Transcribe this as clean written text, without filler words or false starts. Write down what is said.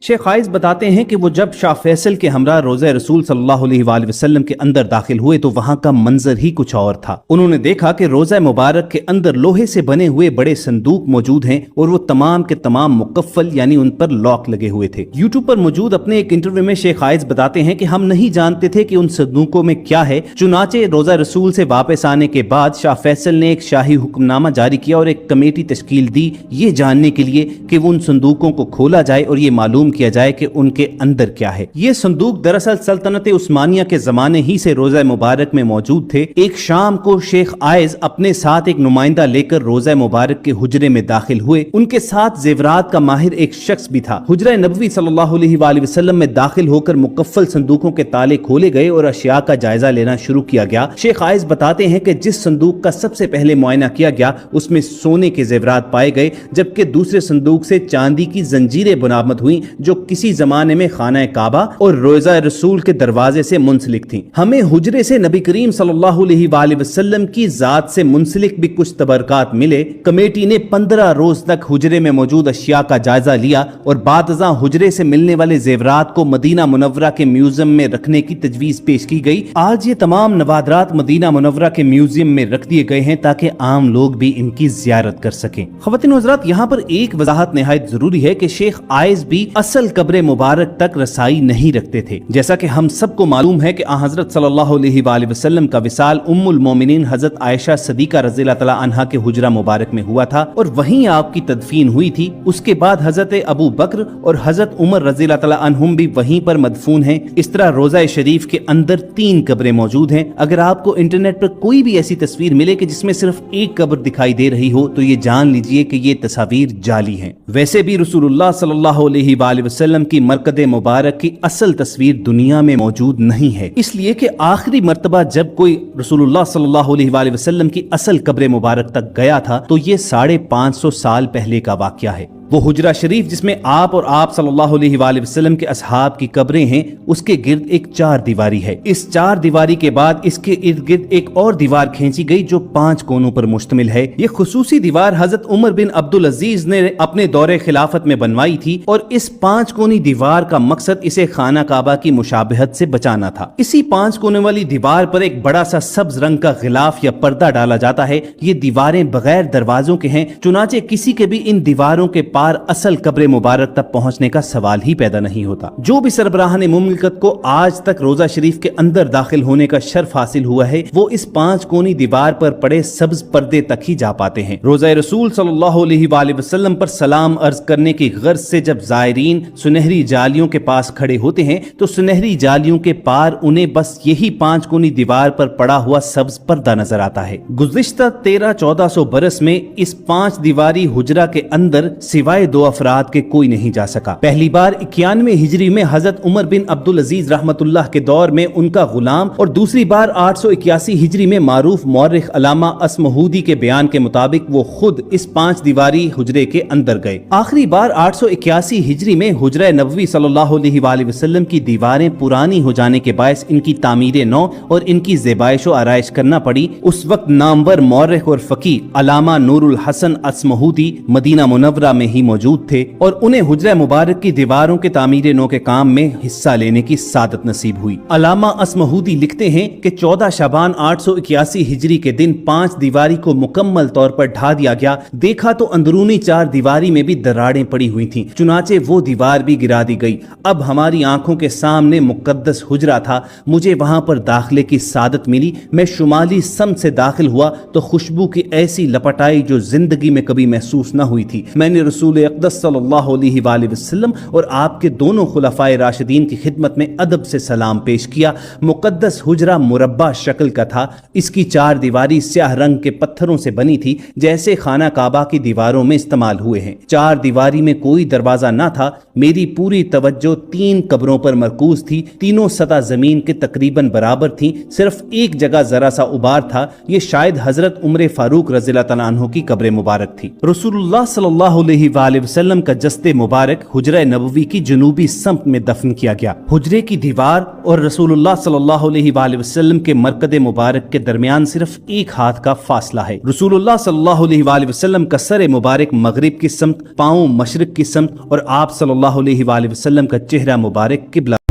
Sheikh eyes बताते हैं कि वो जब शाह फैसल के हमरा रोज़ा रसूल सल्लल्लाहु अलैहि वसल्लम के अंदर दाखिल हुए तो वहां का मंजर ही कुछ और था। उन्होंने देखा कि रोज़ा मुबारक के अंदर लोहे से बने हुए बड़े संदूक मौजूद हैं और वो तमाम के तमाम मुकफ्फल यानी उन पर लॉक लगे हुए थे। यूट्यूब पर मौजूद अपने एक इंटरव्यू में शेख आइज बताते हैं कि हम नहीं जानते थे कि उन संदूकों में क्या है। चुनाचे रोज़ा रसूल से वापस आने के बाद शाह फैसल ने एक शाही हुक्मनामा जारी किया और एक कमेटी तश्कील दी ये जानने के लिए कि उन संदूकों को खोला जाए और ये मालूम किया जाए कि उनके अंदर क्या है। ये संदूक दरअसल सल्तनत उस्मानिया के जमाने ही से रोज़ा मुबारक में मौजूद थे। एक शाम को शेख आइज अपने साथ एक नुमाइंदा लेकर रोज़ा मुबारक के हुजरे में दाखिल हुए। उनके साथ जेवरात का माहिर एक शख्स भी था। हुजरा नबवी सल्लल्लाहु अलैहि वसल्लम में दाखिल होकर मुकफ्फल संदूकों के ताले खोले गए और अशिया का जायजा लेना शुरू किया गया। शेख आइज बताते हैं कि जिस संदूक का सबसे पहले मुआयना किया गया उसमें सोने के जेवरात पाए गए, जबकि दूसरे संदूक से चांदी की जंजीरें बरामद हुई जो किसी जमाने में खाना काबा और रोज़ा रसूल के दरवाजे से मुंसलिक थी। हमें हुजरे से नबी करीम सल्लल्लाहु अलैहि वसल्लम की जात से मुंसलिक भी कुछ तबरकात मिले। कमेटी ने 15 रोज तक हुजरे में मौजूद अशिया का जायजा लिया और बादअज़ां हुजरे से मिलने वाले जेवरात को मदीना मुनव्वरा के म्यूजियम में रखने की तजवीज पेश की गई। आज ये तमाम नवादरात मदीना मुनव्वरा के म्यूजियम में रख दिए गए हैं ताकि आम लोग भी इनकी जियारत कर सकें। ख़वातीन व हज़रात, यहाँ पर एक वजाहत निहायत जरूरी है कि शेख आइज भी असल कब्र मुबारक तक रसाई नहीं रखते थे। जैसा कि हम सबको मालूम है कि हजरत सल्लल्लाहु अलैहि वसल्लम का विसाल उम्मुल मोमिनीन हजरत आयशा सदीका रज़ियल्लाहु तआला अन्हा के हुजरा मुबारक में हुआ था और वहीं आपकी तदफीन हुई थी। उसके बाद हजरत अबू बकर और हजरत उमर रज़ियल्लाहु तआला अन्हुम भी वहीं पर मदफून हैं। इस तरह रोज़ा शरीफ के अंदर 3 कब्रें मौजूद हैं। अगर आपको इंटरनेट पर कोई भी ऐसी तस्वीर मिले कि जिसमें सिर्फ एक कब्र दिखाई दे रही हो तो ये जान लीजिए कि ये तस्वीर जाली हैं। वैसे भी रसूलुल्लाह सल्लल्लाहु अलैहि वसल्लम की मरकद मुबारक की असल तस्वीर दुनिया में मौजूद नहीं है, इसलिए कि आखिरी मर्तबा जब कोई रसूलुल्लाह सल्लल्लाहु अलैहि वसल्लम की असल कब्र मुबारक तक गया था तो ये 550 साल पहले का वाकया है। वो हुजरा शरीफ जिसमें आप और आप सल्लल्लाहु अलैहि वसल्लम के असहाब की कब्रें हैं उसके गिर्द एक 4 दीवारी है। इस 4 दीवारी के बाद इसके इर्द गिर्द एक और दीवार खींची गई जो 5 कोनों पर मुश्तमिल है। ये खुसूसी दीवार हजरत उमर बिन अब्दुल अजीज ने अपने दौरे खिलाफत में बनवाई थी और इस 5 कोनी दीवार का मकसद इसे खाना काबा की मुशाबहत से बचाना था। इसी 5 कोने वाली दीवार पर एक बड़ा सा सब्ज रंग का गिलाफ या पर्दा डाला जाता है। ये दीवारें बगैर दरवाजों के हैं, चुनाचे किसी के भी इन दीवारों के पार असल कब्र मुबारक तक पहुंचने का सवाल ही पैदा नहीं होता। जो भी सरबराहान मुमलिकत को आज तक रोजा शरीफ के अंदर दाखिल होने का शर्फ हासिल हुआ है वो इस 5 कोनी दीवार पर पड़े सब्ज पर्दे तक ही जा पाते हैं। रोजा रसूल सल्लल्लाहु अलैहि वसल्लम पर सलाम अर्ज करने की गर्ज से जब जायरीन सुनहरी जालियों के पास खड़े होते हैं तो सुनहरी जालियों के पार उन्हें बस यही 5 कोनी दीवार पर पड़ा हुआ सब्ज पर्दा नजर आता है। गुज़िश्ता 1300-1400 बरस में इस 5 दीवारी हुजरा के अंदर सिवाय 2 अफराद के कोई नहीं जा सका। पहली बार 91 हिजरी में हजरत उमर बिन अब्दुल अजीज रहमतुल्लाह के दौर में उनका गुलाम और दूसरी बार 881 हिजरी में मारूफ मौरिख अलामा असमहूदी के बयान के मुताबिक वो खुद इस 5 दीवारी हुजरे के अंदर गए। आखिरी बार 881 हिजरी में हुजरा नबवी सल्लल्लाहु अलैहि वसल्लम की दीवारें पुरानी हो जाने के बायस इनकी तामीर नौ और इनकी ज़ेबाइश और आराइश करना पड़ी। उस वक्त नामवर मौरिख और फकी अलामा नूरुल हसन असमहूदी मदीना मुनव्वरा में ही मौजूद थे और उन्हें हुजरा मुबारक की दीवारों के तामीर नौ के काम में हिस्सा लेने की सादत नसीब हुई। अलामा असमहूदी लिखते हैं कि 14 शाबान 881 हिजरी के दिन 5 दीवारी को मुकम्मल तौर पर ढा दिया गया। देखा तो अंदरूनी 4 दीवारी में भी दरारें पड़ी हुई थीं, चुनाचे वो दीवार भी गिरा दी गई। अब हमारी आंखों के सामने मुकद्दस हुजरा था। मुझे वहां पर दाखिले की सादत मिली। मैं शुमाली समत से दाखिल हुआ तो खुशबू की ऐसी लपट आई जो जिंदगी में कभी महसूस न हुई थी। मैंने रसूल अक़दस सल्लल्लाहु अलैहि वसल्लम और आपके दोनों खुलफाए राशिदीन की खिदमत में अदब से सलाम पेश किया। मुकद्दस हुजरा मुरब्बा शक्ल का था। इसकी 4 दीवारी स्याह रंग के पत्थरों से बनी थी जैसे खाना काबा की दीवारों में इस्तेमाल हुए हैं। 4 दीवारी में कोई दरवाजा ना था। मेरी पूरी तवज्जो 3 कब्रों पर मरकूज थी। तीनों सतह जमीन के तकरीबन बराबर थी। सिर्फ एक जगह जरा सा उबार था। ये शायद हजरत उमर फारूक रज़ियल्लाहु तआला अन्हु की कब्र मुबारक थी। रसूलुल्लाह सल्लल्लाहु अलैहि वसल्लम वसल्लम का जस्ते मुबारक हुजरा नबवी की जनूबी समत में दफन किया गया। हुजरे की दीवार और रसूलुल्लाह सल्लल्लाहु अलैहि वसल्लम के मरकद मुबारक के दरमियान सिर्फ एक हाथ का फासला है। रसूलुल्लाह सल्लल्लाहु अलैहि वसल्लम का सर मुबारक मगरिब की समत, पाँव मशरिक की समत और आप सल्लल्लाहु अलैहि वसल्लम का चेहरा मुबारक किबला